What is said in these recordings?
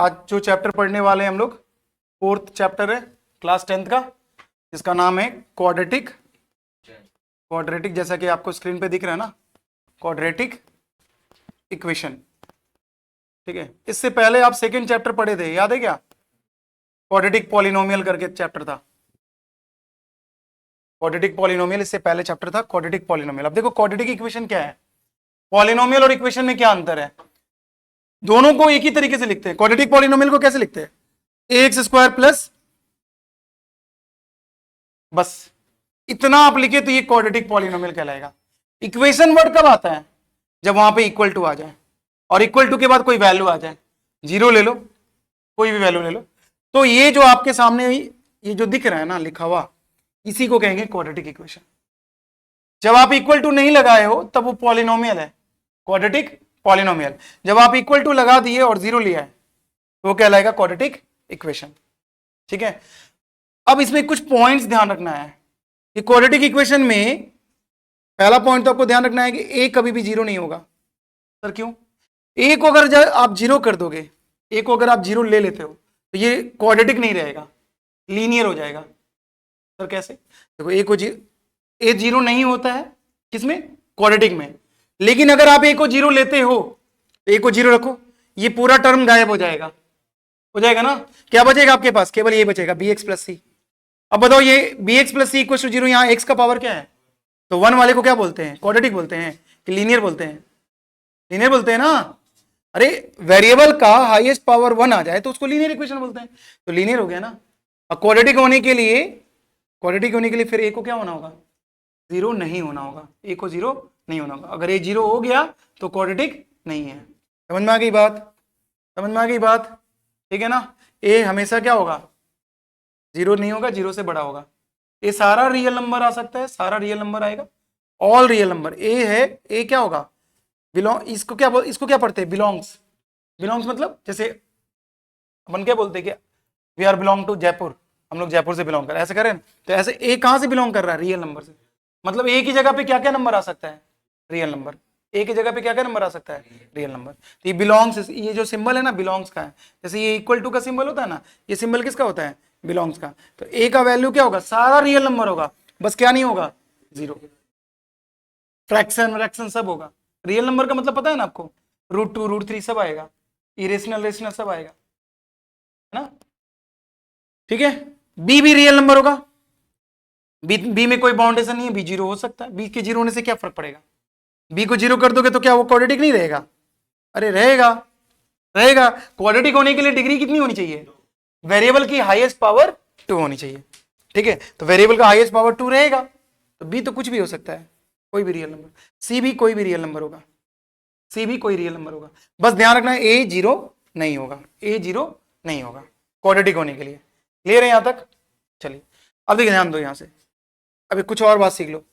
आज जो चैप्टर पढ़ने वाले हैं हम लोग, 4th चैप्टर है क्लास 10th का, जिसका नाम है क्वाड्रेटिक। क्वाड्रेटिक जैसा कि आपको स्क्रीन पे दिख रहा है ना, क्वाड्रेटिक इक्वेशन। ठीक है, इससे पहले आप 2nd चैप्टर पढ़े थे, याद है क्या? क्वाड्रेटिक पॉलिनोमियल करके चैप्टर था, क्वाड्रेटिक पॉलिनोमियल इससे पहले चैप्टर था, क्वाड्रेटिक पॉलिनोमियल। अब देखो क्वाड्रेटिक इक्वेशन क्या है, पॉलिनोमियल और इक्वेशन में क्या अंतर है? दोनों को एक ही तरीके से लिखते हैं। क्वाड्रेटिक पॉलिनोमियल को कैसे लिखते हैं? ax स्क्वायर प्लस, बस इतना आप लिखे तो ये क्वाड्रेटिक पॉलिनोमियल कहलाएगा। इक्वेशन वर्ड कब आता है? जब वहां पे इक्वल टू आ जाए, और इक्वल टू के बाद कोई वैल्यू आ जाए, 0 ले लो, कोई भी वैल्यू ले लो, तो ये जो आपके सामने ये जो दिख रहा है ना लिखा हुआ, इसी को कहेंगे क्वाड्रेटिक इक्वेशन। जब आप इक्वल टू नहीं लगाए हो तब वो पॉलिनोमियल है, क्वाड्रेटिक पॉलिनोमियल। जब आप इक्वल टू लगा दिए और 0 लिया है तो वो कहलाएगा क्वाड्रेटिक इक्वेशन। ठीक है, अब इसमें कुछ पॉइंट्स ध्यान रखना है कि क्वाड्रेटिक इक्वेशन में पहला पॉइंट तो आपको ध्यान रखना है कि ए कभी भी 0 नहीं होगा। सर क्यों? ए को अगर आप 0 कर दोगे, ए को अगर आप 0 ले लेते हो तो ये क्वाड्रेटिक नहीं रहेगा, लीनियर हो जाएगा। सर कैसे? देखो ए को ए 0 नहीं होता है किसमें? क्वाड्रेटिक में। लेकिन अगर आप ए को 0 लेते हो, ए को 0 रखो, ये पूरा टर्म गायब हो जाएगा ना। क्या बचेगा आपके पास? केवल ये बचेगा, bx प्लस सी। अब बताओ ये bx plus C equal to 0, यहाँ x का पावर क्या है? तो 1 वाले को क्या बोलते हैं? क्वाड्रेटिक बोलते हैं कि लीनियर बोलते हैं? लीनियर बोलते हैं ना। अरे वेरिएबल का हाईएस्ट पावर 1 आ जाए तो उसको लीनियर इक्वेशन बोलते हैं, तो लीनियर हो गया ना। और क्वाड्रेटिक होने के लिए फिर ए को क्या होना होगा? 0 नहीं होना होगा, ए को 0 नहीं होना होगा। अगर ए 0 हो गया तो क्वाड्रेटिक नहीं है। समझ में आ गई बात? समझ में आ गई बात? ठीक है ना। ए हमेशा क्या होगा? 0 नहीं होगा, 0 से बड़ा होगा। ए सारा रियल नंबर आ सकता है, सारा रियल नंबर आएगा, ऑल रियल नंबर। ए है, ए क्या होगा? बिलोंग, इसको क्या पढ़ते हैं? बिलोंग्स। बिलोंग्स मतलब जैसे अपन क्या बोलते हैं कि we are belong to Jaipur, हम लोग जयपुर से बिलोंग कर, ऐसे करें तो ऐसे ए कहां से बिलोंग कर रहा है? रियल नंबर से। मतलब ए की जगह पे क्या क्या नंबर आ सकता है? Real number. ए की जगह पे क्या क्या नंबर आ सकता है? Real number. तो ये बिलोंग्स, ये जो सिंबल है ना बिलोंग्स का है, जैसे ये इक्वल टू का सिंबल होता है ना, ये सिंबल किसका होता है? बिलोंग्स का। तो ए का वैल्यू क्या होगा? सारा रियल नंबर होगा, बस क्या नहीं होगा? 0। फ्रैक्शन सब होगा। रियल नंबर का मतलब पता है ना आपको? √2 √3 सब आएगा, इरेशनल रेशनल सब आएगा, है ना। ठीक है, बी भी रियल नंबर होगा। बी में कोई बाउंडेशन नहीं है, बी 0 हो सकता है। बी के 0 होने से क्या फर्क पड़ेगा? बी को 0 कर दोगे तो क्या वो क्वाड्रेटिक नहीं रहेगा? अरे रहेगा। क्वाड्रेटिक होने के लिए डिग्री कितनी होनी चाहिए? वेरिएबल की हाईएस्ट पावर 2 होनी चाहिए। ठीक है, तो वेरिएबल का हाईएस्ट पावर 2 रहेगा, तो बी तो कुछ भी हो सकता है, कोई भी रियल नंबर। सी भी कोई भी रियल नंबर होगा, बस ध्यान रखना है ए 0 नहीं होगा, क्वाड्रेटिक होने के लिए। क्लियर है यहां तक? चलिए अब देखिए, ध्यान दो यहां से, अभी कुछ और बात सीख लो।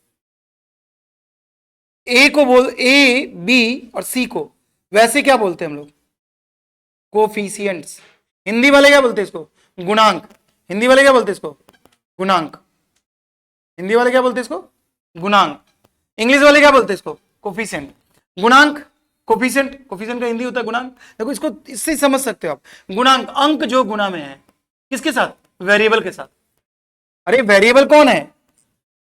ए बी और सी को वैसे क्या बोलते हैं हम लोग? कोफिशिएंट्स। हिंदी वाले क्या बोलते हैं इसको? गुणांक। हिंदी वाले क्या बोलते हैं इसको? गुणांक। इंग्लिश वाले क्या बोलते हैं इसको? कोफिशिएंट। गुणांक, कोफिशिएंट का हिंदी होता है गुणांक। देखो इसको इससे समझ सकते हो आप। गुणांक, अंक जो गुना में है, किसके साथ? वेरिएबल के साथ। अरे वेरिएबल कौन है?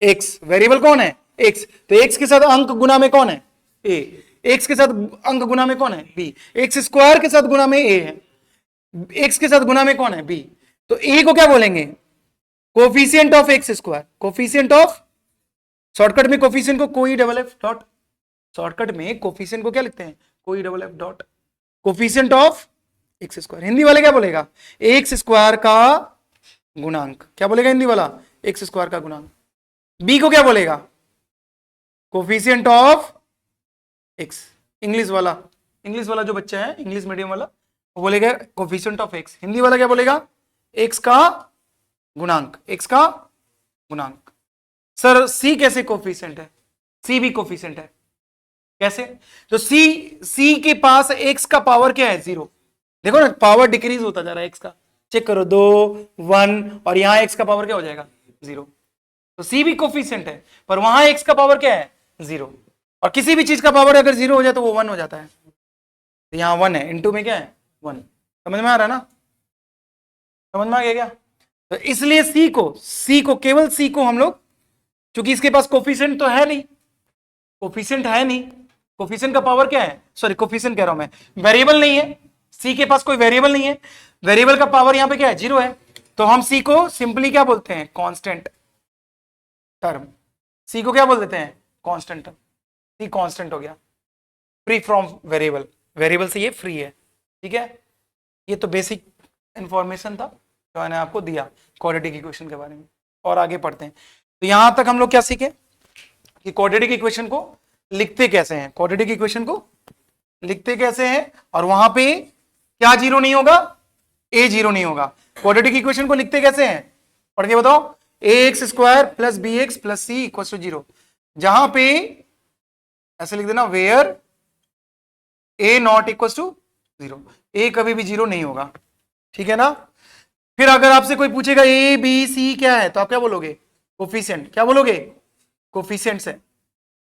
एक्स। वेरिएबल कौन है? एक्स। तो एक्स के साथ अंक गुना में कौन है? ए। एक्स के साथ अंक गुना में कौन है? बी। एक्स स्क्वायर के साथ गुना में ए है, एक्स के साथ गुना में कौन है? बी। तो ए को क्या बोलेंगे? Coefficient of x square. Coefficient of, shortcut में कोफिशिएंट को कोई डबल एफ डॉट, शॉर्टकट में कोफिशिएंट को क्या लिखते हैं? कोई double F dot, coefficient of x square. Hindi वाले क्या बोलेगा? एक्स स्क्वायर का गुणांक। क्या बोलेगा हिंदी वाला? एक्स स्क्वायर का गुणांक। बी को क्या बोलेगा? Coefficient of x. इंग्लिश वाला जो बच्चा है, इंग्लिश मीडियम वाला, वो बोलेगा कोफिशिएंट ऑफ एक्स। हिंदी वाला क्या बोलेगा? एक्स का गुणांक। सर सी कैसे कोफिशिएंट है? सी भी कोफिशिएंट है, कैसे? तो सी के पास एक्स का पावर क्या है? 0। देखो ना, पावर डिक्रीज होता जा रहा है एक्स का। चेक करो, 2 1, और यहां एक्स का पावर क्या हो जाएगा? 0। तो सी भी कोफिशिएंट है, पर वहां एक्स का पावर क्या है? 0। और किसी भी चीज का पावर अगर 0 हो जाए तो वो 1 हो जाता है। तो यहां 1 है, इनटू में क्या है? 1। समझ में आ रहा है ना, समझ में आ गया क्या? तो इसलिए सी को केवल सी को हम लोग, क्योंकि इसके पास कोफिशिएंट तो है नहीं, कोफिशिएंट है नहीं, कोफिशिएंट का पावर क्या है, सॉरी कोफिशिएंट कह रहा हूं मैं, वेरिएबल नहीं है, सी के पास कोई वेरिएबल नहीं है, वेरिएबल का पावर यहां पे क्या है, 0 है, तो हम सी को सिंपली क्या बोलते हैं, कांस्टेंट टर्म। सी को क्या बोल देते हैं, कांस्टेंट टर्म। सी कांस्टेंट हो गया, फ्री फ्रॉम वेरिएबल, वेरिएबल से ये फ्री है, ठीक है। ये तो बेसिक इंफॉर्मेशन था जो मैंने आपको दिया क्वाड्रेटिक इक्वेशन के बारे में, और आगे पढ़ते हैं। तो यहां तक हम लोग क्या सीखे कि क्वाड्रेटिक इक्वेशन को लिखते कैसे हैं, क्वाड्रेटिक इक्वेशन को लिखते कैसे हैं, और वहां पे क्या जीरो नहीं होगा, ए जीरो नहीं होगा। क्वाड्रेटिक इक्वेशन को लिखते कैसे हैं, पढ़ के बताओ, A X square plus B X plus C equal to 0, जहां पे ऐसे लिख देना where A not equal to 0, A कभी भी 0 नहीं होगा, ठीक है ना। फिर अगर आपसे कोई पूछेगा ए बी सी क्या है, तो आप क्या बोलोगे, कोफिशिएंट, क्या बोलोगे, कोफिशिएंट्स है।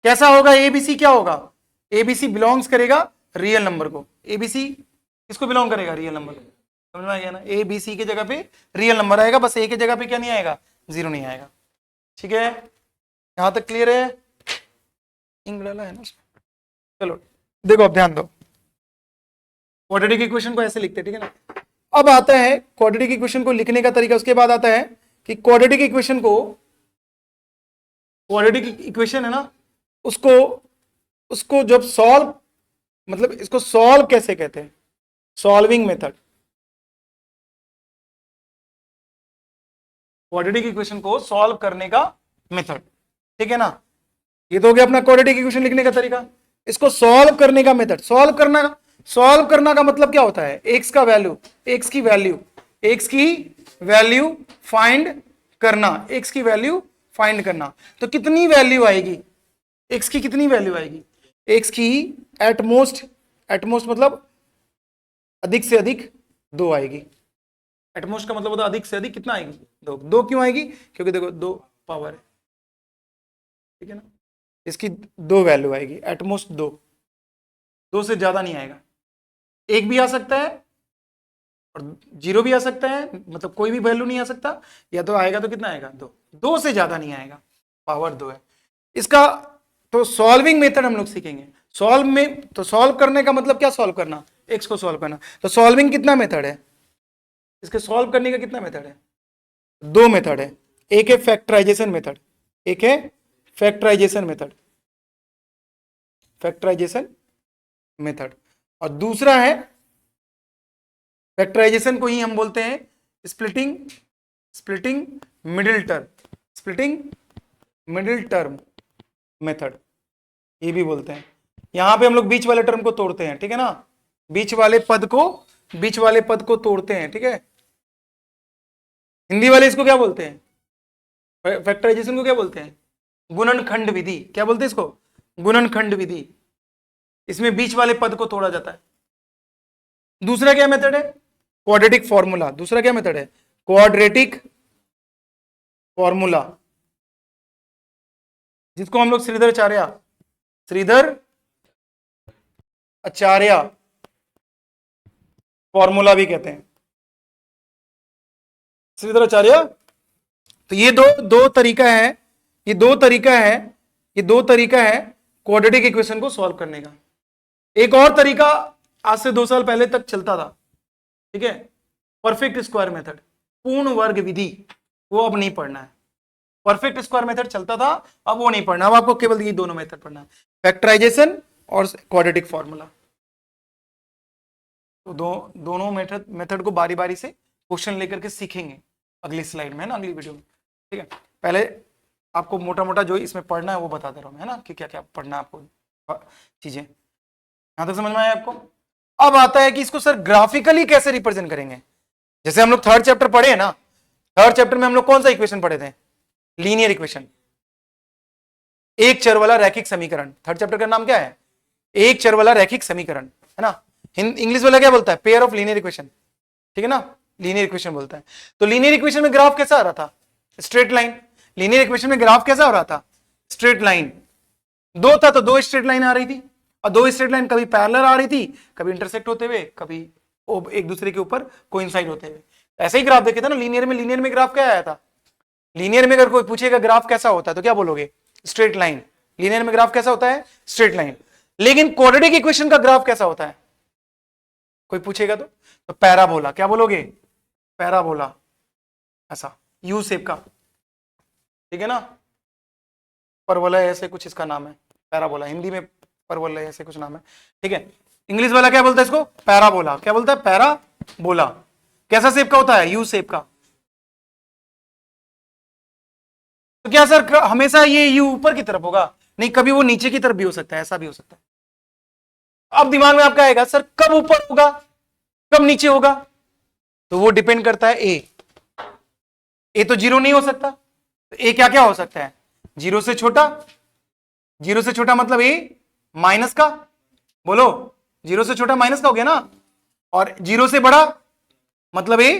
कैसा होगा एबीसी, क्या होगा, एबीसी बिलोंग्स करेगा रियल नंबर को, एबीसी किसको बिलोंग करेगा, रियल नंबर को, समझ में आ गया ना। ए बी सी की जगह पे रियल नंबर आएगा, बस ए की जगह पे क्या नहीं आएगा, 0 नहीं आएगा, ठीक है। यहां तक क्लियर है, इंक डाला है ना, चलो देखो अब ध्यान दो, क्वाड्रेटिक इक्वेशन को ऐसे लिखते, ठीक है ना। अब आता है क्वाड्रेटिक इक्वेशन को लिखने का तरीका, उसके बाद आता है कि क्वाड्रेटिक इक्वेशन को, क्वाड्रेटिक इक्वेशन है ना, उसको जब सॉल्व, मतलब इसको सॉल्व कैसे कहते हैं, सॉल्विंग मेथड, क्वाड्रेटिक इक्वेशन को सॉल्व करने का मेथड, ठीक है ना। ये तो हो गया अपना क्वाड्रेटिक इक्वेशन लिखने का तरीका। इसको सॉल्व करने का मेथड, सॉल्व करना का मतलब क्या होता है, एक्स का वैल्यू, एक्स की वैल्यू फाइंड करना, एक्स की वैल्यू फाइंड करना। तो कितनी वैल्यू आएगी, एक्स की कितनी वैल्यू आएगी, एक्स की एटमोस्ट मतलब अधिक से अधिक 2 आएगी। एटमोस्ट का मतलब होता है अधिक से अधिक कितना आएगी, 2 क्यों आएगी, क्योंकि देखो 2 पावर है, ठीक है ना। इसकी 2 वैल्यू आएगी, एटमोस्ट 2 से ज्यादा नहीं आएगा। 1 भी आ सकता है और 0 भी आ सकता है, मतलब कोई भी वैल्यू नहीं आ सकता, या तो आएगा तो कितना आएगा, 2 से ज्यादा नहीं आएगा, पावर 2 है इसका। तो सॉल्विंग मेथड हम लोग सीखेंगे। सॉल्व करने का मतलब क्या, सॉल्व करना, एक्स को सॉल्व करना। तो सॉल्विंग कितना मेथड है, इसके सॉल्व करने का कितना मेथड है, 2 मेथड है। एक है फैक्टराइजेशन मेथड, और दूसरा है, फैक्टराइजेशन को ही हम बोलते हैं स्प्लिटिंग मिडिल टर्म मेथड, ये भी बोलते हैं। यहां पे हम लोग बीच वाले टर्म को तोड़ते हैं, ठीक है ना, बीच वाले पद को तोड़ते हैं, ठीक है। हिंदी वाले इसको क्या बोलते हैं, फैक्टराइजेशन को क्या बोलते हैं, गुणनखंड विधि। क्या बोलते हैं इसको, गुणनखंड विधि। इसमें बीच वाले पद को तोड़ा जाता है। दूसरा क्या मेथड है, क्वाड्रेटिक फॉर्मूला। दूसरा क्या मेथड है, क्वाड्रेटिक फॉर्मूला, जिसको हम लोग श्रीधर आचार्य फॉर्मूला भी कहते हैं, श्रीधर आचार्य। तो ये दो तरीका है क्वाड्रेटिक इक्वेशन को सॉल्व करने का। एक और तरीका आज से 2 साल पहले तक चलता था, ठीक है, परफेक्ट स्क्वायर मेथड, पूर्ण वर्ग विधि, वो अब नहीं पढ़ना है। परफेक्ट स्क्वायर मेथड चलता था, अब वो नहीं पढ़ना, अब आपको केवल ये दोनों मेथड पढ़ना है, फैक्टराइजेशन और क्वाड्रेटिक फॉर्मूला। तो दोनों मेथड को बारी बारी से क्वेश्चन लेकर के सीखेंगे अगली स्लाइड में, है ना, अगली वीडियो में, ठीक है। पहले आपको मोटा मोटा जो इसमें पढ़ना है वो बता दे रहा हूं, है ना, कि क्या क्या पढ़ना है आपको चीजें। यहां तक समझ में आया आपको। अब आता है कि इसको सर ग्राफिकली कैसे रिप्रेजेंट करेंगे। जैसे हम लोग 3rd चैप्टर पढ़े हैं ना, 3rd चैप्टर में हम लोग कौन सा इक्वेशन पढ़े थे, लीनियर इक्वेशन, एक चर वाला रैखिक समीकरण। 3rd चैप्टर का नाम क्या है, एक चर वाला रैखिक समीकरण, है ना। इंग्लिश वाला क्या बोलता है, पेयर ऑफ लीनियर इक्वेशन, ठीक है ना, लीनियर इक्वेशन बोलता है। तो लीनियर इक्वेशन में ग्राफ कैसा आ रहा था, स्ट्रेट लाइन। लीनियर इक्वेशन में ग्राफ कैसा हो रहा था, स्ट्रेट लाइन। 2 था तो 2 स्ट्रेट लाइन आ रही थी, और 2 स्ट्रेट लाइन कभी पैरेलल आ रही थी, कभी इंटरसेक्ट होते हुए, कभी एक दूसरे के ऊपर कोइंसाइड होते हुए। ऐसे ही ग्राफ देखे थे ना लीनियर में ग्राफ क्या आया था? लीनियर में अगर कोई पूछेगा ग्राफ कैसा होता है तो क्या बोलोगे? Straight line. लीनियर में ग्राफ कैसा होता है? Straight line. लेकिन क्वाड्रेटिक इक्वेशन का ग्राफ कैसा होता है कोई पूछेगा तो पैराबोला। क्या बोलोगे? पैराबोला, ऐसा यू शेप का, ठीक है ना। परवलय ऐसे कुछ इसका नाम है, पैराबोला। हिंदी में परवलय ऐसे कुछ नाम है, ठीक है। इंग्लिश वाला क्या बोलता है इसको? पैराबोला। क्या बोलता है? पैराबोला। कैसा शेप का होता है? यू शेप का। तो क्या सर हमेशा ये यू ऊपर की तरफ होगा? नहीं, कभी वो नीचे की तरफ भी हो सकता है, ऐसा भी हो सकता है। अब दिमाग में आपका आएगा सर कब ऊपर होगा कब नीचे होगा? तो वो डिपेंड करता है ए तो 0 नहीं हो सकता, तो ए क्या क्या हो सकता है? 0 से छोटा। 0 से छोटा मतलब ए माइनस का, बोलो 0 से छोटा माइनस का हो गया ना। और 0 से बड़ा मतलब ए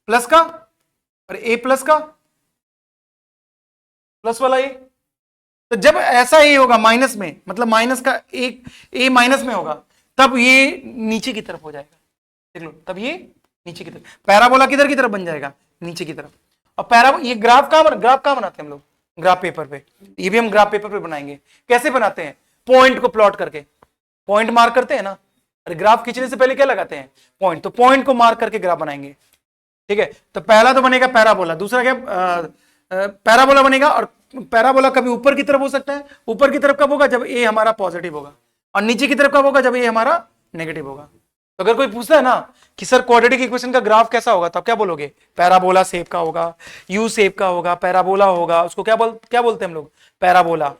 प्लस का, और ए प्लस का, प्लस वाला ए। तो जब ऐसा ए होगा माइनस में, मतलब माइनस का एक ए माइनस में होगा, तब ये नीचे की तरफ हो जाएगा। देख लो, तब ये नीचे की तरफ। पैराबोला किधर की तरफ बन जाएगा? नीचे की तरफ। और ये ग्राफ कहां बनाते हैं हम लोग? ग्राफ पेपर पे। ये भी हम ग्राफ पेपर पे बनाएंगे। कैसे बनाते हैं? पॉइंट को प्लॉट करके, पॉइंट मार्क करते हैं ना। अरे ग्राफ खींचने से पहले क्या लगाते हैं? पॉइंट। तो पॉइंट को मार्क करके ग्राफ बनाएंगे, ठीक है। तो पहला तो बनेगा पैराबोला, दूसरा क्या पैराबोला बनेगा। और पैराबोला कभी ऊपर की तरफ हो सकता है। ऊपर की तरफ कब होगा? जब ए हमारा पॉजिटिव होगा। और नीचे की तरफ कब होगा? जब ए हमारा नेगेटिव होगा। तो अगर कोई पूछता है ना कि सर क्वाड्रेटिक इक्वेशन का ग्राफ कैसा होगा, तो आप क्या बोलोगे? पैराबोला शेप का होगा, यू शेप का होगा, पैराबोला होगा। उसको क्या बोलते हैं हम लोग? पैराबोला।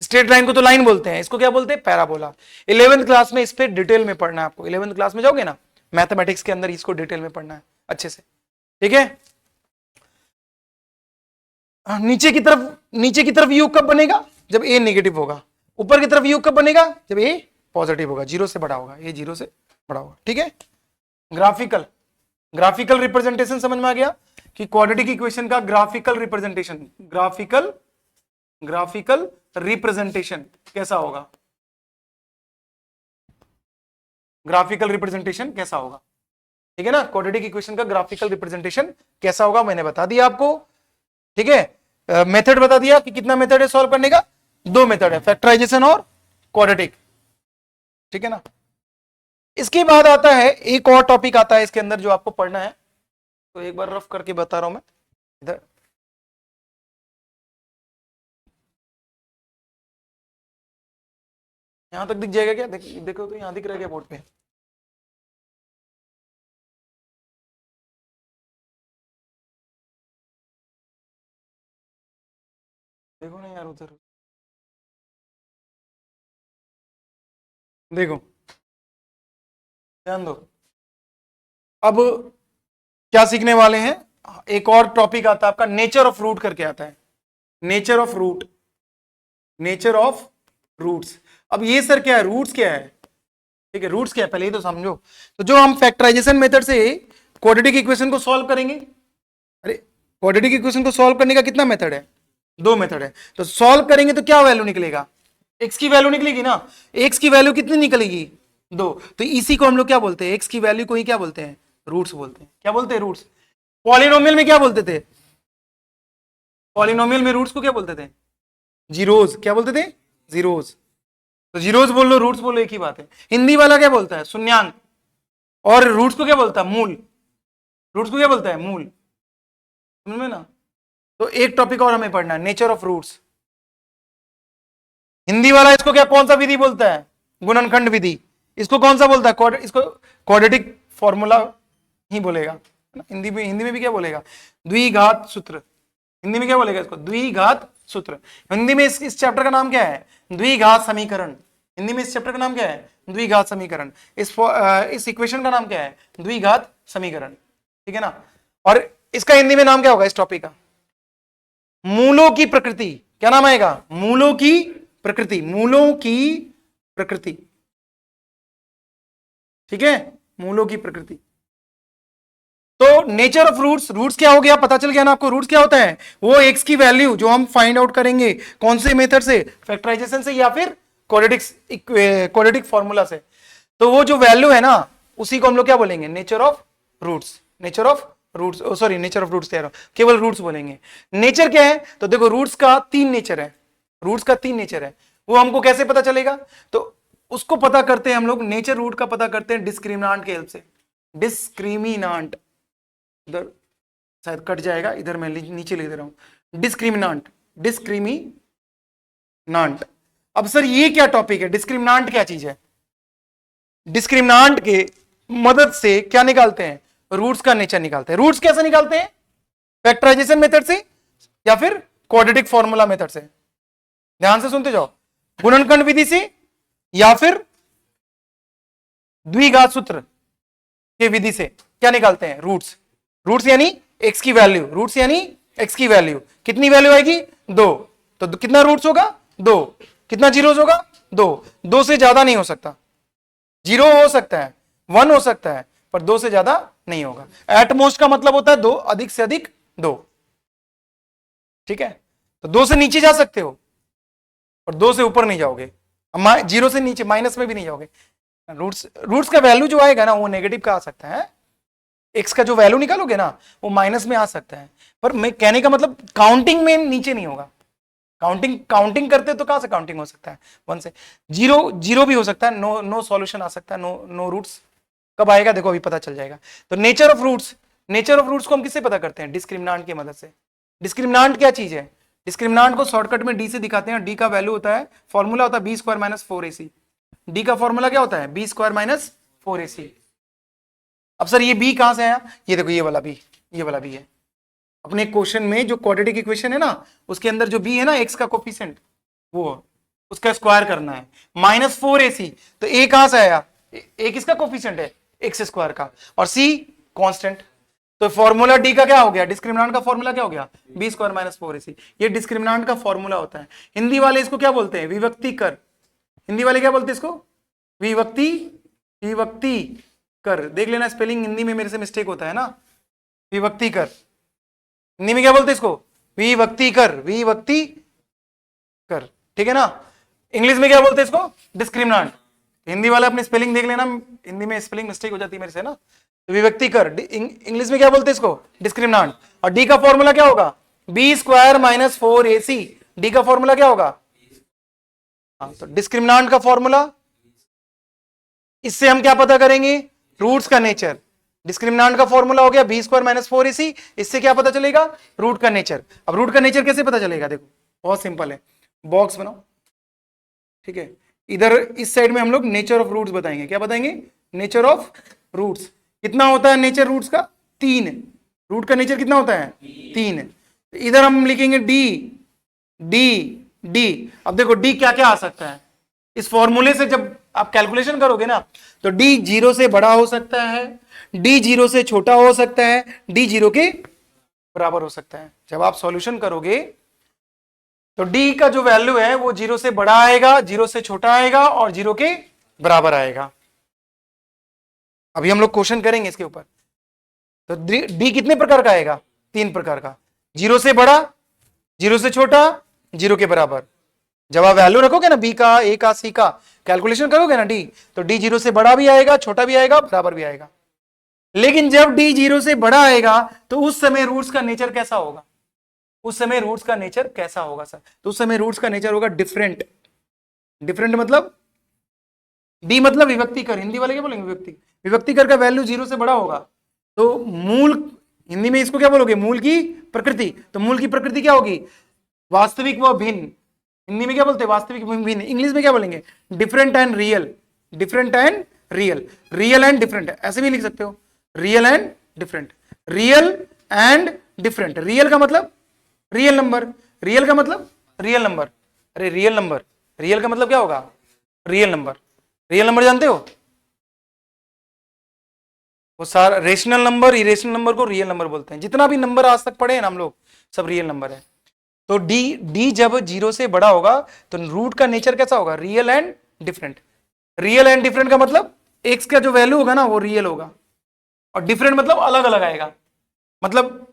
स्ट्रेट लाइन को तो लाइन बोलते हैं, इसको क्या बोलते हैं? पैराबोला। 11th क्लास में इस पे डिटेल में पढ़ना है आपको। 11th क्लास में जाओगे ना मैथमेटिक्स के अंदर, इसको डिटेल में पढ़ना है अच्छे से, ठीक है। नीचे की तरफ यू कब बनेगा? जब ए नेगेटिव होगा। ऊपर की तरफ यू कब बनेगा? जब ए पॉजिटिव होगा, 0 से बड़ा होगा। ए 0 से बड़ा होगा, ठीक है। ग्राफिकल रिप्रेजेंटेशन समझ में आ गया कि क्वाड्रेटिक इक्वेशन का ग्राफिकल रिप्रेजेंटेशन कैसा होगा? ग्राफिकल रिप्रेजेंटेशन कैसा होगा, ठीक है ना। क्वाड्रेटिक इक्वेशन का ग्राफिकल रिप्रेजेंटेशन कैसा होगा मैंने बता दिया आपको, ठीक है। मेथड बता दिया कि कितना मेथड है सॉल्व करने का? 2 मेथड है, फैक्टराइजेशन और क्वाड्रेटिक, ठीक है ना। इसके बाद आता है एक और टॉपिक आता है इसके अंदर जो आपको पढ़ना है, तो एक बार रफ करके बता रहा हूं मैं इधर। यहां तक दिख जाएगा क्या? देखो तो यहां दिख रहा है क्या बोर्ड पे? देखो ना यार उधर, देखो ध्यान दो। अब क्या सीखने वाले हैं? एक और टॉपिक आता है आपका नेचर ऑफ रूट करके आता है। Nature of roots. अब ये सर क्या है? रूट्स क्या है, ठीक है। रूट्स क्या है पहले ये तो समझो। तो जो हम फैक्टराइजेशन मेथड से क्वाड्रेटिक इक्वेशन को सॉल्व करेंगे, अरे क्वाड्रेटिक इक्वेशन को सॉल्व करने का कितना मेथड है? 2 मेथड है। तो सॉल्व करेंगे तो क्या वैल्यू निकलेगा? एक्स की वैल्यू निकलेगी ना। एक्स की वैल्यू कितनी निकलेगी? 2। तो इसी को हम लोग क्या बोलते हैं? एक्स की वैल्यू को ही क्या बोलते हैं? रूट्स बोलते हैं। क्या बोलते हैं? रूट्स। पॉलिनोमियल में क्या बोलते थे? पॉलिनोमियल में रूट्स को क्या बोलते थे? जीरोज। क्या बोलते थे? जीरोज। तो जीरोज बोल लो, रूट्स बोलो, एक ही बात है। हिंदी वाला क्या बोलता है? शून्यांक। और रूट्स को क्या बोलता है? मूल। रूट्स को क्या बोलता है? मूल। समझ में ना। तो एक टॉपिक और हमें पढ़ना है, नेचर ऑफ रूट्स। हिंदी वाला इसको क्या कौन सा विधि बोलता है? गुणनखंड विधि। इसको कौन सा बोलता है? इसको क्वाड्रेटिक फॉर्मूला ही बोलेगा। हिंदी में भी क्या बोलेगा? द्विघात सूत्र। हिंदी में क्या बोलेगा इसको? द्विघात सूत्र। हिंदी में इस चैप्टर का नाम क्या है? द्विघात समीकरण। हिंदी में इस चैप्टर का नाम क्या है? द्विघात समीकरण। इस इक्वेशन का नाम क्या है? द्विघात समीकरण, ठीक है ना। और इसका हिंदी में नाम क्या होगा इस टॉपिक का? मूलों की प्रकृति। क्या नाम आएगा? मूलों की प्रकृति। मूलों की प्रकृति, ठीक है। मूलों की प्रकृति। तो नेचर ऑफ रूट्स क्या हो गया? पता चल गया ना आपको रूट्स क्या होता है? वो एक्स की वैल्यू जो हम फाइंड आउट करेंगे कौन से मेथड से? फैक्टराइजेशन से या फिर क्वाड्रेटिक फॉर्मूला से। तो वो जो वैल्यू है ना, उसी को हम लोग क्या बोलेंगे, nature of roots. Nature of roots, sorry nature of roots कह रहा हूं, केवल रूट्स बोलेंगे। नेचर क्या है, तो देखो रूट्स का 3 नेचर है, रूट्स का 3 नेचर है, वो हमको कैसे पता चलेगा, तो उसको पता करते हैं हम लोग, नेचर रूट का पता करते हैं डिस्क्रिमिनांट के हेल्प से। डिस्क्रिमिनांट, इधर शायद कट जाएगा, इधर मैं नीचे लिख दे रहा हूं, डिस्क्रिमिनांट, डिस्क्रिमिनांट। अब सर ये क्या टॉपिक है, डिस्क्रिमिनांट क्या चीज है? डिस्क्रिमिनांट के मदद से क्या निकालते हैं, रूट्स का नेचर निकालते हैं। रूट्स कैसे निकालते हैं, फैक्टराइजेशन मेथड से या फिर क्वाड्रेटिक फॉर्मूला मेथड से, ध्यान से सुनते जाओ, गुणनखंड विधि से या फिर द्विघात सूत्र के विधि से क्या निकालते हैं, रूट्स। रूट्स यानी एक्स की वैल्यू, रूट्स यानी एक्स की वैल्यू, कितनी वैल्यू आएगी 2, तो कितना रूट्स होगा 2, कितना जीरोस होगा 2, 2 से ज्यादा नहीं हो सकता, 0 हो सकता है, 1 हो सकता है, पर 2 से ज्यादा नहीं होगा। एटमोस्ट का मतलब होता है 2, अधिक से अधिक 2, ठीक है, तो 2 से नीचे जा सकते हो और 2 से ऊपर नहीं जाओगे, 0 से नीचे माइनस में भी नहीं जाओगे। रूट्स का वैल्यू जो आएगा ना वो नेगेटिव का आ सकता है, एक्स का जो वैल्यू निकालोगे ना वो माइनस में आ सकता है, पर मैं कहने का मतलब काउंटिंग में नीचे नहीं होगा। काउंटिंग करते तो कहां से काउंटिंग हो सकता है, 1 से, 0 भी हो सकता है, नो सॉल्यूशन आ सकता है, नो रूट्स कब आएगा देखो अभी पता चल जाएगा। तो nature of roots, nature of roots को हम किससे पता करते हैं, डिस्क्रिमिनांट की मदद से। डिस्क्रिमिनांट क्या चीज है, डिस्क्रिमिनांट को शॉर्टकट में डी से दिखाते हैं, डी का वैल्यू होता है, फॉर्मूला होता है B square minus 4ac। D का फॉर्मूला क्या होता है, बी स्क्वायर माइनस 4ac। अब सर ये बी कहां से आया, ये देखो ये वाला बी, ये वाला बी है अपने क्वेश्चन में, जो क्वाड्रेटिक इक्वेशन है ना उसके अंदर जो बी है ना, एक्स का कोफिशिएंट, वो उसका स्क्वायर करना है, माइनस 4ac, तो ए कहां से आया, ए किसका कोफिशिएंट है, एक्स स्क्वायर का, और सी कांस्टेंट, तो फॉर्मूला डी का क्या हो गया, डिस्क्रिमिनांट का फॉर्मूला क्या हो गया, बी स्क्वायर माइनस 4ac। ये डिस्क्रिमिनांट का फॉर्मूला होता है। हिंदी वाले इसको क्या बोलते हैं, विभक्ति कर, हिंदी वाले क्या बोलते हैं इसको, विभक्ति, विभक्ति कर, देख लेना स्पेलिंग हिंदी में मेरे से मिस्टेक होता है ना, विभक्ति कर, हिंदी में क्या बोलते हैं इसको, विभक्ति कर, विभक्ति कर, ठीक है ना। इंग्लिश में क्या बोलते हैं इसको, डिस्क्रिमिनांट। हिंदी वाले अपनी स्पेलिंग देख लेना, हिंदी में स्पेलिंग मिस्टेक हो जाती है मेरे से ना, तो विभक्ति कर, इंग्लिश में क्या बोलते हैं इसको, डिस्क्रिमिनांट। और डी का फॉर्मूला क्या होगा, B square minus 4ac, D का फॉर्मूला क्या होगा, हाँ, तो डिस्क्रिमिनांट का फॉर्मूला, इससे हम क्या पता करेंगे, रूट्स का नेचर। डिस्क्रिमिनांट का फॉर्मूला हो गया बी स्क्वायर माइनस 4ac, इससे क्या पता चलेगा, रूट का नेचर। अब रूट का नेचर कैसे पता चलेगा, देखो बहुत सिंपल है, बॉक्स बनाओ, ठीक है, इधर इस साइड में हम लोग नेचर ऑफ रूट्स बताएंगे, क्या बताएंगे, नेचर ऑफ रूट्स। कितना होता है नेचर रूट्स का, 3, रूट का नेचर कितना होता है 3। इधर हम लिखेंगे डी, डी, डी। अब देखो डी क्या क्या आ सकता है, इस फॉर्मूले से जब आप कैलकुलेशन करोगे ना, तो डी 0 से बड़ा हो सकता है, डी 0 से छोटा हो सकता है, डी 0 के बराबर हो सकता है। जब आप सॉल्यूशन करोगे तो डी का जो वैल्यू है वो 0 से बड़ा आएगा, 0 से छोटा आएगा और 0 के बराबर आएगा। अभी हम लोग क्वेश्चन करेंगे इसके ऊपर। तो डी कितने प्रकार का आएगा, 3 प्रकार का, 0 से बड़ा, 0 से छोटा, 0 के बराबर। जब आप वैल्यू रखोगे ना बी का, ए का, सी का, कैलकुलेशन करोगे ना डी, तो डी 0 से बड़ा भी आएगा, छोटा भी आएगा, बराबर भी आएगा। लेकिन जब डी 0 से बड़ा आएगा तो उस समय रूट्स का नेचर कैसा होगा, उस समय रूट्स का नेचर कैसा होगा सर, तो उस समय रूट्स का नेचर होगा डिफरेंट। डिफरेंट मतलब, डी मतलब विभक्ति कर, हिंदी वाले क्या बोलेंगे, विभक्ति, विभक्ति कर का वैल्यू 0 से बड़ा होगा, तो मूल, हिंदी में इसको क्या बोलोगे, मूल की प्रकृति। तो मूल की प्रकृति क्या होगी, वास्तविक व भिन्न। हिंदी में क्या बोलते हैं, वास्तविक भिन्न। इंग्लिश में क्या बोलेंगे, different and real, different and real, real and different, ऐसे भी लिख सकते हो, real and different, real and different. Real का मतलब रियल नंबर, रियल का मतलब रियल नंबर, अरे रियल नंबर, रियल का मतलब क्या होगा, रियल नंबर। रियल नंबर जानते हो, वो सारा रेशनल नंबर, इरेशनल नंबर को रियल नंबर बोलते हैं। जितना भी नंबर आज तक पढ़े हैं ना हम लोग, सब रियल नंबर है। तो डी जब 0 से बड़ा होगा तो रूट का नेचर कैसा होगा, real and different. Real and different का मतलब एक्स का जो वैल्यू होगा ना वो रियल होगा, और डिफरेंट मतलब अलग अलग आएगा। मतलब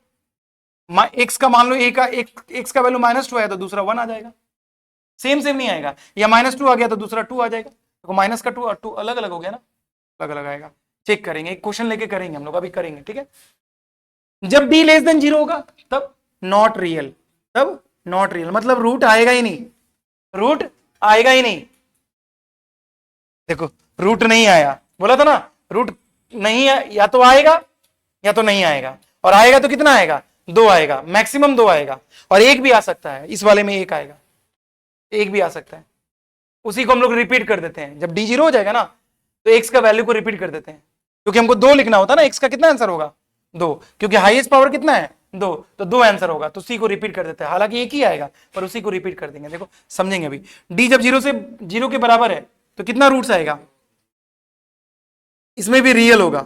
एक्स का मान लो एक्स का वैल्यू -2 आया तो दूसरा 1 आ जाएगा, सेम नहीं आएगा, या -2 आ गया तो दूसरा 2 आ जाएगा। तो माइनस का 2 अलग अलग हो गया ना, अलग अलग आएगा। चेक करेंगे, एक क्वेश्चन लेके करेंगे हम लोग, अभी करेंगे, ठीक है। जब d लेस देन 0 होगा तब नॉट रियल, तब नॉट रियल मतलब रूट आएगा ही नहीं, रूट आएगा ही नहीं। देखो रूट नहीं आया, बोला था ना, रूट नहीं या तो आएगा या तो नहीं आएगा, और आएगा तो कितना आएगा, 2 आएगा, मैक्सिमम 2 आएगा, और एक भी आ सकता है, इस वाले में एक आएगा, एक भी आ सकता है। उसी को हम लोग रिपीट कर देते हैं, जब डी 0 हो जाएगा ना तो एक्स का वैल्यू को रिपीट कर देते हैं, क्योंकि हमको 2 लिखना होता है ना, एक्स का कितना आंसर होगा 2, क्योंकि हाईएस्ट पावर कितना है 2, तो 2 आंसर होगा, तो उसी को रिपीट कर देते हैं, हालांकि एक ही आएगा पर उसी को रिपीट कर देंगे। देखो समझेंगे अभी, डी जब 0 के बराबर है तो कितना रूट्स आएगा, इसमें भी रियल होगा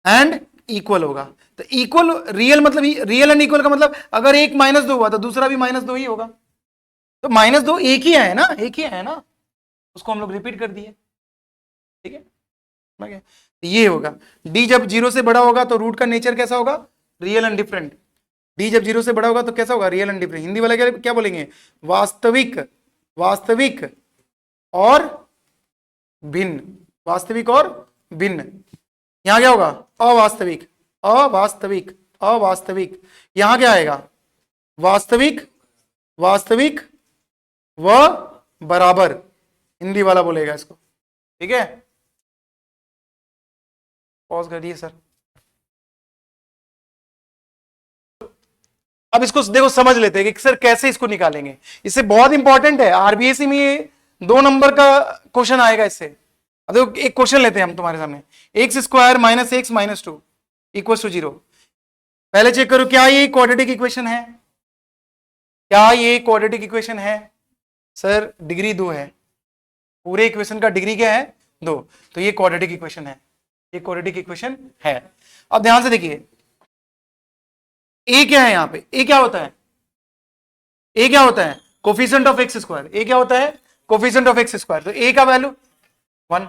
एंड इक्वल होगा, तो इक्वल रियल मतलब रियल एंड इक्वल का मतलब अगर एक -2 हुआ तो दूसरा भी -2 ही होगा, तो -2 एक ही है ना, एक ही है ना, उसको हम लोग रिपीट कर दिए, ठीक है। ये होगा d जब 0 से बड़ा होगा तो रूट का नेचर कैसा होगा, रियल एंड डिफरेंट। d जब 0 से बड़ा होगा तो कैसा होगा, रियल एंड डिफरेंट। हिंदी वाले क्या बोलेंगे, वास्तविक, वास्तविक और भिन्न, वास्तविक और भिन्न। यहां क्या होगा, अवास्तविक, अवास्तविक, अवास्तविक। यहां क्या आएगा, वास्तविक, वास्तविक व बराबर, हिंदी वाला बोलेगा इसको, ठीक है। पॉज करिए सर। अब इसको देखो समझ लेते हैं कि सर कैसे इसको निकालेंगे, इससे बहुत इंपॉर्टेंट है, आरबीएससी में ये 2 नंबर का क्वेश्चन आएगा इससे। अब देखो एक क्वेश्चन लेते हैं हम तुम्हारे सामने, x square minus x minus 2 equal to 0। पहले चेक करो क्या ये क्वाड्रेटिक इक्वेशन है, क्या ये क्वाड्रेटिक इक्वेशन है, सर डिग्री 2 है, पूरे इक्वेशन का डिग्री क्या है 2, तो ये क्वाड्रेटिक इक्वेशन है, ये क्वाड्रेटिक इक्वेशन है। अब ध्यान से देखिए ए क्या है, यहां पे ए क्या होता है, ए क्या होता है कोफिशिएंट ऑफ एक्स स्क्वायर, ए क्या होता है कोफिशिएंट ऑफ एक्स स्क्वायर, तो ए का वैल्यू 1,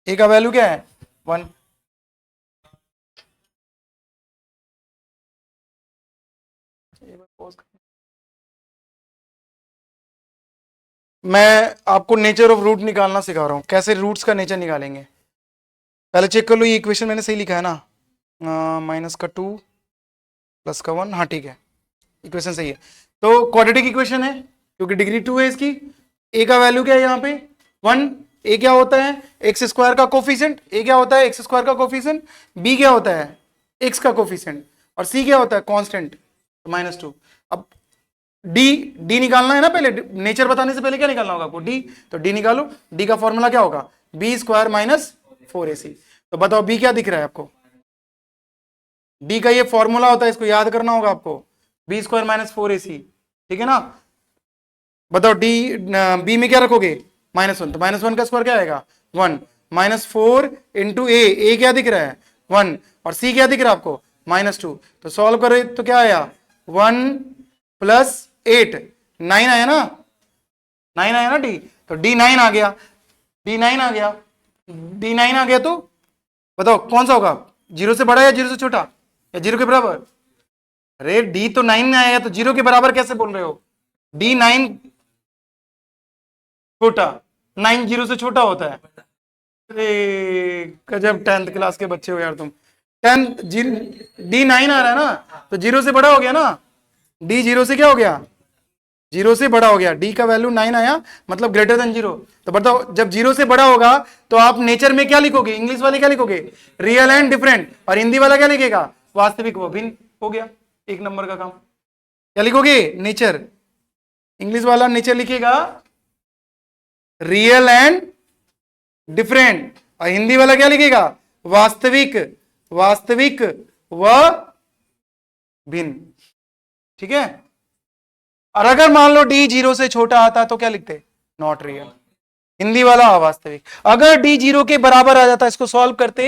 ए का वैल्यू क्या है 1। मैं आपको नेचर ऑफ रूट निकालना सिखा रहा हूं, कैसे रूट्स का नेचर निकालेंगे। पहले चेक कर लो ये इक्वेशन मैंने सही लिखा है ना, माइनस का 2 प्लस का 1, हाँ ठीक है, इक्वेशन सही है। तो क्वाड्रेटिक इक्वेशन है क्योंकि डिग्री 2 है इसकी। ए का वैल्यू क्या है यहाँ पे 1, ए क्या होता है एक्स स्क्वायर का कोफिशिएंट, ए क्या होता है एक्स स्क्वायर का कोफिशिएंट, बी क्या होता है एक्स का कोफिशिएंट, और सी क्या होता है कांस्टेंट -2। अब डी निकालना है ना, पहले नेचर बताने से पहले क्या निकालना होगा आपको, डी, तो डी निकालो। डी का फॉर्मूला क्या होगा, बी स्क्वायर माइनस 4ac। तो बताओ बी क्या दिख रहा है आपको, डी का ये फॉर्मूला होता है, इसको याद करना होगा आपको, बी स्क्वायर माइनस 4ac, ठीक है ना। बताओ डी बी में क्या रखोगे -1, तो -1 का स्क्वायर क्या आएगा 1, -4 इंटू ए क्या दिख रहा है 1, और सी क्या दिख रहा है आपको -2। तो सॉल्व करो तो क्या आया 1 + 8 9 आया ना, 9 आया ना डी, तो डी 9 आ गया, डी 9 आ गया, डी 9 आ गया, तो बताओ कौन सा होगा, 0 से बड़ा या 0 से छोटा या 0 के बराबर। अरे डी तो 9 में आएगा तो 0 के बराबर कैसे बोल रहे हो, डी 9 छोटा, 9 0 से छोटा होता है। अरे गजब 10th क्लास के बच्चे हो यार तुम। 10 डी 9 आ रहा है ना, तो 0 से बड़ा हो गया ना, डी 0 से क्या हो गया 0 से बड़ा हो गया, डी का वैल्यू 9 आया मतलब ग्रेटर देन 0। तो बताओ जब 0 से बड़ा होगा तो आप नेचर में क्या लिखोगे, इंग्लिश वाले क्या लिखोगे रियल एंड डिफरेंट, और हिंदी वाला क्या लिखेगा वास्तविक व भिन्न। हो गया 1 नंबर का काम। क्या लिखोगे नेचर, इंग्लिश वाला नेचर लिखेगा रियल एंड डिफरेंट, और हिंदी वाला क्या लिखेगा वास्तविक, वास्तविक व भिन्न, ठीक है। और अगर मान लो डी 0 से छोटा आता तो क्या लिखते नॉट रियल, हिंदी वाला अवास्तविक। अगर डी 0 के बराबर आ जाता, इसको सॉल्व करते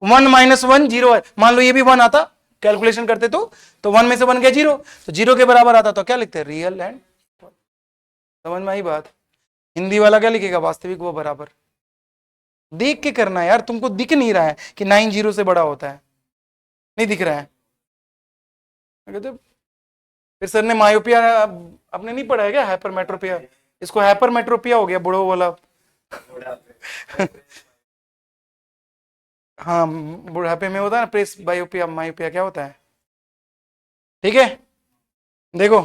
1 - 1 0, मान लो ये भी 1 आता, कैलकुलेशन करते तो 1 में से 1 गया 0, तो 0 के बराबर आता तो क्या लिखते रियल एंड, समझ में आई बात। हिंदी वाला क्या लिखेगा वास्तविक वो बराबर। देख के करना यार, तुमको दिख नहीं रहा है कि 9 0 से बड़ा होता है, नहीं दिख रहा है। फिर सर ने मायोपिया आपने नहीं पढ़ा है क्या, हाइपरमेट्रोपिया, इसको हाइपरमेट्रोपिया हो गया बुढ़ो वाला हाँ, बुढ़ापे में होता है ना प्रेस बायोपिया मायोपिया क्या होता है, ठीक है। देखो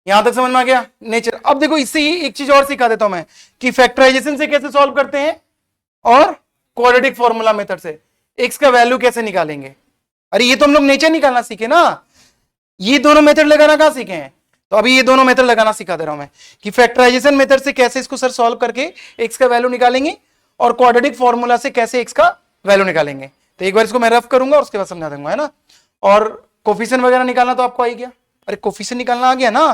यहां तक समझ में आ गया नेचर। अब देखो इससे ही एक चीज और सिखा देता हूं मैं कि फैक्टराइजेशन से कैसे सॉल्व करते हैं और क्वाड्रेटिक फॉर्मूला मेथड से एक्स का वैल्यू कैसे निकालेंगे। अरे ये तो हम लोग नेचर निकालना सीखे ना, ये दोनों मेथड लगाना कहां सीखे हैं। तो अभी ये दोनों मेथड लगाना सिखा दे रहा हूं मैं कि फैक्टराइजेशन मेथड से कैसे इसको सर सॉल्व करके एक्स का वैल्यू निकालेंगे और क्वाड्रेटिक फॉर्मूला से कैसे एक्स का वैल्यू निकालेंगे। तो एक बार इसको मैं रफ करूंगा और उसके बाद समझा दूंगा, है ना। और कोफिशिएंट वगैरह निकालना तो आपको आ ही गया। अरे कोफिशिएंट निकालना आ गया ना,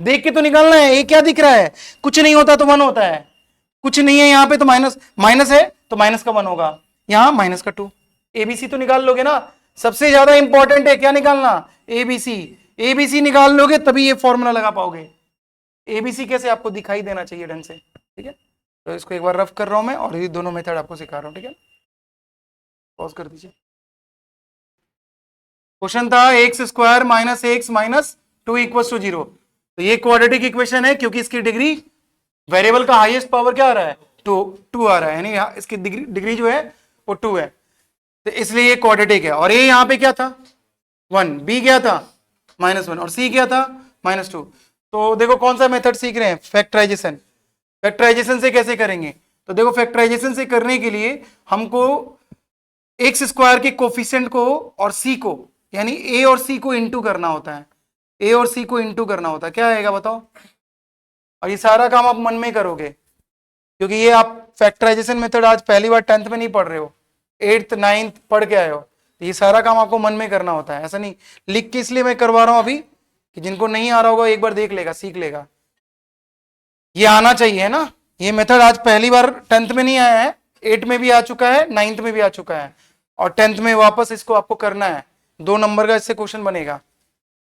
देख के तो निकालना है। ये क्या दिख रहा है, कुछ नहीं होता तो 1 होता है, कुछ नहीं है यहाँ पे तो माइनस, माइनस है तो माइनस का 1 होगा, यहाँ माइनस का 2। एबीसी तो निकाल लोगे ना, सबसे ज्यादा इंपॉर्टेंट है क्या निकालना, एबीसी। एबीसी निकाल लोगे तभी ये फॉर्मूला लगा पाओगे। एबीसी कैसे आपको दिखाई देना चाहिए ढंग से, ठीक है। तो इसको एक बार रफ कर रहा हूं मैं और ये दोनों मेथड आपको सिखा रहा हूं, ठीक है। पॉज कर दीजिए। क्वेश्चन था x square minus x minus 2 equal to 0। तो ये क्वाड्रेटिक इक्वेशन है क्योंकि इसकी डिग्री वेरिएबल का हाईएस्ट पावर क्या आ रहा है, 2 आ रहा है, यानी इसकी डिग्री जो है वो 2 है, तो इसलिए ये क्वाड्रेटिक है। और ये यहाँ पे क्या था 1, बी क्या था -1 और सी क्या था -2। तो देखो कौन सा मेथड सीख रहे हैं, फैक्टराइजेशन। फैक्टराइजेशन से कैसे करेंगे, तो देखो फैक्टराइजेशन से करने के लिए हमको एक्स स्क्वायर के कोफिशिएंट को और सी को, यानी ए और सी को इंटू करना होता है, ए और सी को इंटू करना होता है। क्या आएगा बताओ, और ये सारा काम आप मन में करोगे क्योंकि ये आप फैक्टराइजेशन मेथड आज पहली बार 10th में नहीं पढ़ रहे हो, 8th 9th पढ़ के आए हो। ये सारा काम आपको मन में करना होता है, ऐसा नहीं लिख के इसलिए मैं करवा रहा हूं अभी कि जिनको नहीं आ रहा होगा एक बार देख लेगा, सीख लेगा। ये आना चाहिए है ना, ये मेथड आज पहली बार 10th में नहीं आया है, 8 में भी आ चुका है, 9th में भी आ चुका है और 10th में वापस इसको आपको करना है। 2 नंबर का इससे क्वेश्चन बनेगा,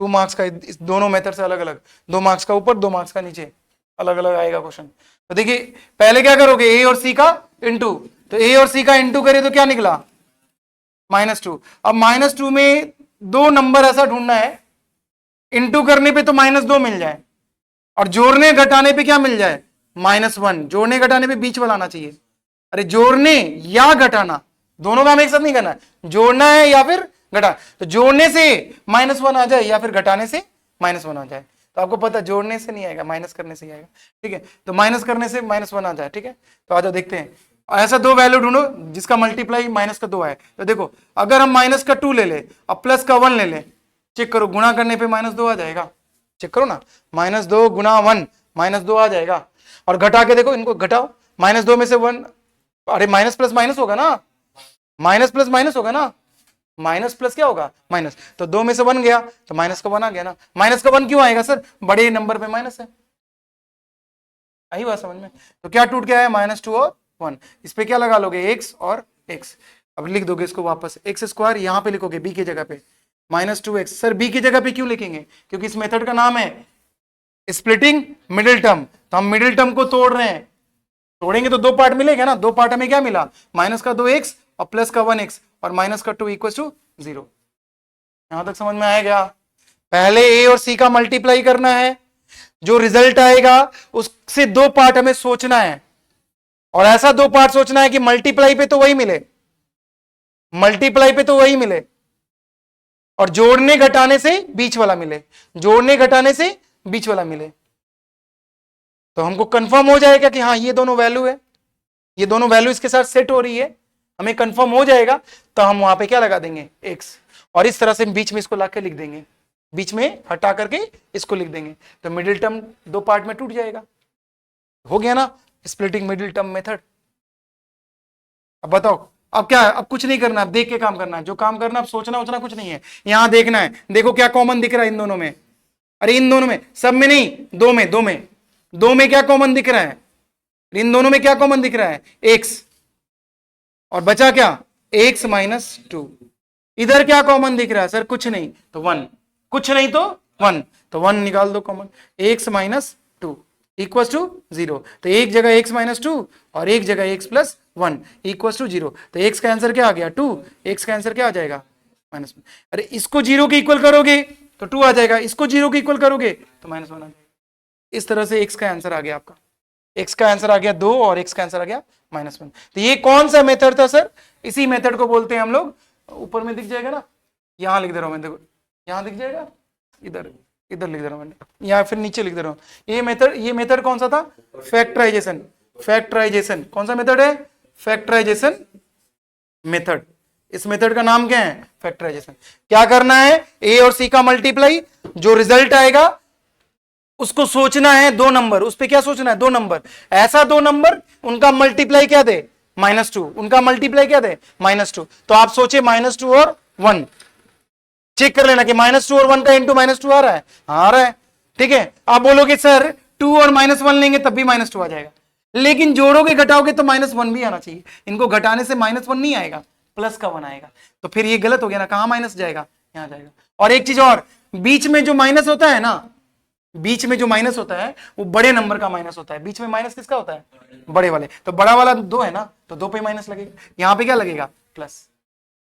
2 मार्क्स का, इस दोनों मेथड से अलग अलग, 2 मार्क्स का ऊपर 2 मार्क्स का नीचे, अलग अलग आएगा क्वेश्चन। तो देखिए पहले क्या करोगे, ए और सी का इंटू, तो ए और सी का इंटू करे तो क्या निकला -2। अब -2 में 2 नंबर ऐसा ढूंढना है इंटू करने पे तो -2 मिल जाए और जोड़ने घटाने पे क्या मिल जाए -1। जोड़ने घटाने पे बीच वाला आना चाहिए। अरे जोड़ने या घटाना दोनों काम एक साथ नहीं करना है, जोड़ना है या फिर घटा, तो जोड़ने से -1 आ जाए या फिर घटाने से -1 आ जाए। तो आपको पता जोड़ने से नहीं आएगा, माइनस करने से ही आएगा, ठीक है। तो माइनस करने से -1 आ जाए, ठीक है। तो आ जाओ देखते हैं, ऐसा 2 वैल्यू ढूंढो जिसका मल्टीप्लाई -2 आए। तो देखो अगर हम -2 ले ले और +1 ले ले, चेक करो गुणा करने पे -2 आ जाएगा, चेक करो ना, -2 गुणा 1 -2 आ जाएगा। और घटा के देखो, इनको घटाओ, -2 में से 1, अरे माइनस प्लस माइनस होगा ना, माइनस प्लस माइनस होगा ना, माइनस प्लस क्या होगा माइनस, तो 2 में से 1 गया तो माइनस का 1 आ गया ना। माइनस का 1 क्यों आएगा सर, बड़े नंबर पे माइनस है, आई बात समझ में। तो क्या टूट गया है -2 और 1, इस पे क्या लगा लोगे x और x। अब लिख दोगे इसको वापस, एक्स स्क्वायर यहां पे लिखोगे b की जगह पे -2x। सर b की जगह पे क्यों लिखेंगे, क्योंकि इस मेथड का नाम है स्प्लिटिंग मिडिल टर्म, तो हम मिडिल टर्म को तोड़ रहे हैं, तोड़ेंगे तो 2 पार्ट मिलेगा ना। 2 पार्ट हमें क्या मिला, माइनस का 2x और प्लस का 1x और माइनस का 2 इक्वल टू 0। यहां तक समझ में आएगा। पहले a और c का मल्टीप्लाई करना है, जो रिजल्ट आएगा उससे 2 पार्ट हमें सोचना है, और ऐसा 2 पार्ट सोचना है कि मल्टीप्लाई पे तो वही मिले, मल्टीप्लाई पे तो वही मिले और जोड़ने घटाने से बीच वाला मिले, जोड़ने घटाने से बीच वाला मिले। तो हमको कंफर्म हो जाएगा कि हाँ ये दोनों वैल्यू है, ये दोनों वैल्यू इसके साथ सेट हो रही है, हमें कंफर्म हो जाएगा। तो हम वहां पे क्या लगा देंगे x, और इस तरह से बीच में इसको लाके लिख देंगे, बीच में हटा करके इसको लिख देंगे, तो मिडिल टर्म 2 पार्ट में टूट जाएगा। हो गया ना स्प्लिटिंग मिडिल टर्म मेथड। अब बताओ अब क्या है, अब कुछ नहीं करना, अब देख के काम करना है, जो काम करना अब सोचना उचना कुछ नहीं है, यहां देखना है। देखो क्या कॉमन दिख रहा है इन दोनों में, अरे इन दोनों में, सब में नहीं, 2 में, 2 में क्या कॉमन दिख रहा है, इन दोनों में क्या कॉमन दिख रहा है x, और बचा क्या x -2। इधर क्या कॉमन दिख रहा है सर, कुछ नहीं तो 1, कुछ नहीं तो 1, तो 1 निकाल दो कॉमन, x -2 इक्वल टू 0। तो एक जगह x -2 और एक जगह x +1 इक्वल टू 0। तो x का आंसर क्या आ गया 2, x का आंसर क्या आ जाएगा -1। अरे इसको 0 के इक्वल करोगे तो 2 आ जाएगा, इसको 0 के इक्वल करोगे तो -1 आ जाएगा। इस तरह से x का आंसर आ गया आपका। x का आंसर आ गया 2 और x का आंसर आ गया -1। तो ये कौन सा मेथड था सर? इसी मेथड को बोलते हैं हम लोग, ऊपर में दिख जाएगा ना, यहां लिख दे रहा हूं मैं, देखो यहां दिख जाएगा, इधर इधर लिख दे रहा हूं मैंने, या फिर नीचे लिख दे रहा हूं। ये मेथड कौन सा था? फैक्टराइजेशन। फैक्टराइजेशन कौन सा मेथड है? Factorisation method. इस मेथड का नाम क्या है? फैक्टराइजेशन। क्या करना है? ए और सी का मल्टीप्लाई, जो रिजल्ट आएगा उसको सोचना है 2 नंबर, उस पे क्या सोचना है? 2 नंबर, ऐसा 2 नंबर उनका मल्टीप्लाई क्या दे? -2। उनका मल्टीप्लाई क्या दे? -2। तो आप सोचे -2 और 1, चेक कर लेना कि -2 और 1 का इंटू -2 आ रहा है, हाँ आ रहा है, ठीक है। आप बोलोगे सर 2 और -1 लेंगे तब भी -2 आ जाएगा, लेकिन जोड़ोगे घटाओगे तो -1 भी आना चाहिए। इनको घटाने से -1 नहीं आएगा, प्लस का 1 आएगा, तो फिर ये गलत हो गया ना, कहां माइनस जाएगा? यहां जाएगा। और एक चीज और, बीच में जो माइनस होता है ना, बीच में जो माइनस होता है वो बड़े नंबर का माइनस होता है। बीच में माइनस किसका होता है? बड़े वाले। तो बड़ा वाला 2 है ना, तो 2 पे माइनस लगेगा, यहां पे क्या लगेगा? प्लस।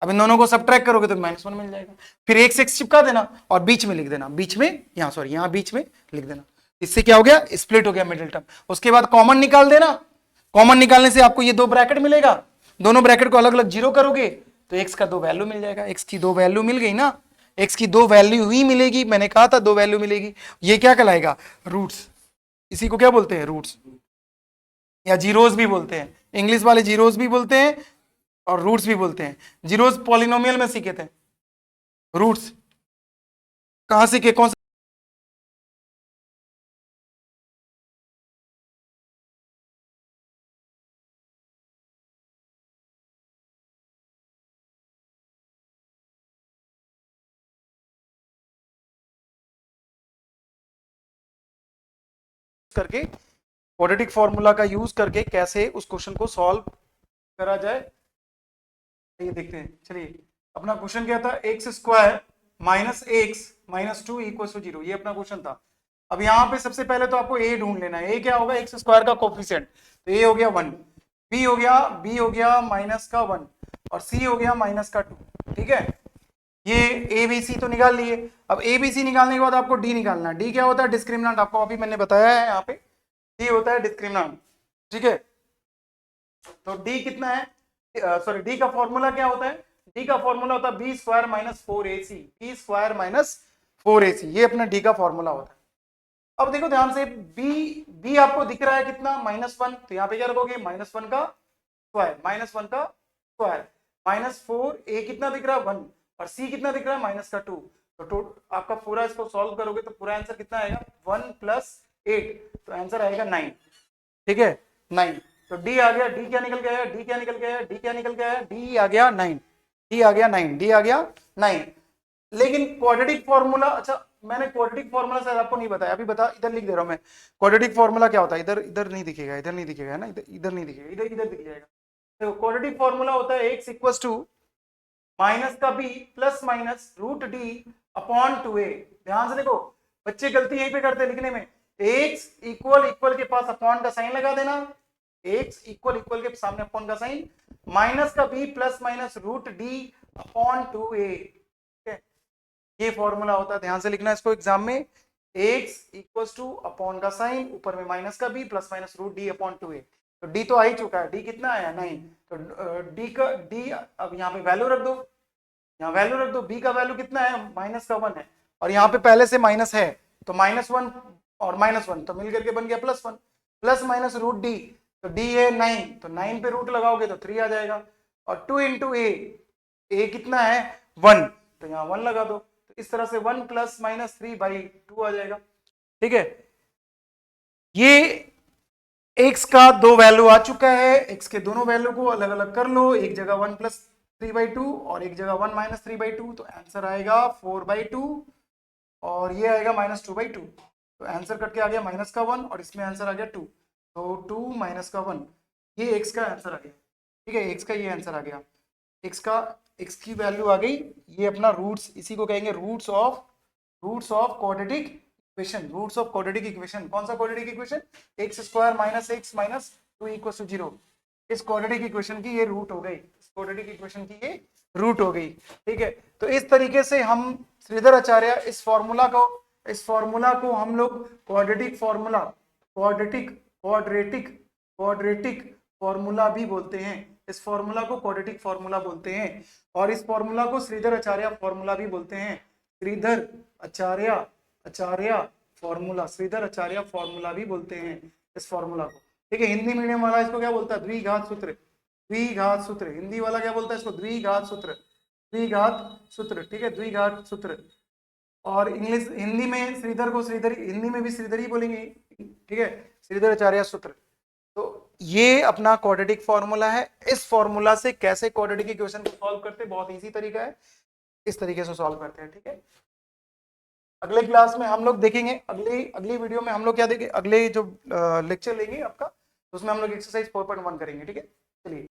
अब इन दोनों को सब्ट्रैक्ट करोगे तो -1 मिल जाएगा। फिर एक से एक चिपका देना और बीच में लिख देना, बीच में यहां, सॉरी यहां बीच में लिख देना। इससे क्या हो गया? स्प्लिट हो गया मिडिल टर्म। उसके बाद कॉमन निकाल देना, कॉमन निकालने से आपको ये 2 ब्रैकेट मिलेगा, दोनों ब्रैकेट को अलग अलग जीरो करोगे तो x का 2 वैल्यू मिल जाएगा। x की 2 वैल्यू मिल गई ना, x की 2 वैल्यू ही मिलेगी, मैंने कहा था 2 वैल्यू मिलेगी। ये क्या कहलाएगा? रूट्स। इसी को क्या बोलते हैं? रूट्स, या जीरोस भी बोलते हैं। इंग्लिश वाले जीरोस भी बोलते हैं और रूट्स भी बोलते हैं। जीरोस पॉलिनोमियल में सीखे थे, रूट्स कहां सीखे? कौन सा करके, क्वाड्रेटिक फॉर्मूला का यूज करके कैसे उस क्वेश्चन को सॉल्व करा जाए, ये देखते हैं। चलिए, अपना क्वेश्चन क्या था? x स्क्वायर -x -2 = 0, ये अपना क्वेश्चन था। अब यहाँ पे सबसे पहले तो आपको a ढूंढ लेना है। a क्या होगा? x स्क्वायर का कोफिशिएंट, तो a हो गया 1, b हो गया माइनस का 1 और c हो गया -2, ठीक है। ये a b c तो निकाल लिए। अब a b c निकालने के बाद आपको d निकालना है। d क्या होता है? डिस्क्रिमिनेंट, आपको अभी मैंने बताया है, यहाँ पे d होता है डिस्क्रिमिनेंट, ठीक है। तो d कितना है? सॉरी, डी का फॉर्मूला क्या होता है? डी का फॉर्मूला होता है B square -4ac, B square -4ac, ये अपना डी का फॉर्मूला होता है। अब देखो ध्यान से, बी आपको दिख रहा है कितना? -1, तो यहाँ पे क्या रखोगे? -1 का स्क्वायर, -1 का स्क्वायर, -4, ए कितना दिख रहा है? 1, और सी कितना दिख रहा है? -2। तो आपका पूरा इसको सॉल्व करोगे तो पूरा आंसर कितना आएगा? 1 + 8, तो आंसर आएगा 9, ठीक है, 9। तो डी आ गया। डी क्या निकल के आया? डी क्या निकल के आया? डी क्या निकल के आया? डी आ गया 9, डी आ गया 9, डी आ गया 9। लेकिन क्वाड्रेटिक फॉर्मूला, अच्छा मैंने क्वाड्रेटिक फॉर्मूला शायद आपको नहीं बताया, अभी बता, इधर लिख दे रहा हूं मैं। क्वाड्रेटिक फॉर्मूला क्या होता है? इधर इधर नहीं दिखेगा, इधर नहीं दिखेगा ना, इधर नहीं दिखेगा, इधर इधर दिख जाएगा। देखो क्वाड्रेटिक फॉर्मूला होता है x = माइनस का b प्लस माइनस √d/2a। ध्यान से देखो, बच्चे गलती यहीं पे करते हैं लिखने में। x इक्वल के पास अपॉन का साइन लगा देना, x इक्वल के सामने अपॉन का साइन, माइनस का b प्लस माइनस √d/2a, ये फॉर्मूला होता है। ध्यान से लिखना इसको एग्जाम में। x = अपॉन का साइन, ऊपर में माइनस का b प्लस माइनस √d/2a। तो d तो आ ही चुका है, d कितना आया? 9। तो d अब यहाँ पे वैल्यू रख दो, यहाँ वैल्यू रख दो। b का वैल्यू कितना है? -1 है, और यहाँ पे पहले से माइनस है, तो -1 और -1 तो मिल करके बन गया +1, प्लस माइनस √d, तो d है 9, तो 9 पे रूट लगाओगे तो 3 आ जाएगा। और 2 × a कितना है? 1, तो यहाँ 1 लगा दो, तो इस तरह से 1 + -3/2 आ जाएगा, ठीक है। ये x का 2 वैल्यू आ चुका है। x के दोनों वैल्यू को अलग अलग कर लो, एक जगह 1 + 3/2 और एक जगह 1 - 3/2, तो आंसर आएगा 4/2 और ये आएगा -2/2। तो आंसर कट के आ गया माइनस का 1 और इसमें आंसर आ गया 2, तो 2 - का 1, ये x का आंसर आ गया, ठीक है। x का ये आंसर आ गया, x की वैल्यू आ गई। ये अपना रूट्स, इसी को कहेंगे roots of quadratic equation. Roots of quadratic equation, कौन सा क्वाड्रेटिक इक्वेशन? x² - x - 2 = 0। इस क्वाड्रेटिक इक्वेशन की ये रूट हो गई, इस क्वाड्रेटिक इक्वेशन की ये रूट हो गई, ठीक है। तो इस तरीके से हम श्रीधर आचार्य इस फॉर्मूला को हम लोग क्वाड्रेटिक क्वाड्रेटिक क्वाड्रेटिक फॉर्मूला भी बोलते हैं। इस फॉर्मूला को क्वाड्रेटिक फॉर्मूला बोलते हैं और इस फॉर्मूला को श्रीधर आचार्य फॉर्मूला भी बोलते हैं। श्रीधर आचार्य फॉर्मूला, श्रीधर आचार्य फॉर्मूला भी बोलते हैं इस फॉर्मूला को। ठीक है, हिंदी मीडियम वाला इसको क्या बोलता है? द्विघात सूत्र। द्विघात सूत्र हिंदी वाला क्या बोलता है इसको? द्विघात सूत्र। द्विघात सूत्र, ठीक है, द्विघात सूत्र। और इंग्लिश हिंदी में श्रीधर को श्रीधर, हिंदी में भी श्रीधर ही बोलेंगे, ठीक है, श्रीधर आचार्य सूत्र। तो ये अपना क्वाड्रेटिक फॉर्मूला है। इस फॉर्मूला से कैसे क्वाड्रेटिक इक्वेशन को सॉल्व करते हैं, बहुत इजी तरीका है, इस तरीके से सॉल्व करते हैं। ठीक है, अगले क्लास में हम लोग देखेंगे, अगली वीडियो में हम लोग क्या देखेंगे, अगले जो लेक्चर लेंगे आपका, उसमें हम लोग एक्सरसाइज 4.1 करेंगे। ठीक है, चलिए।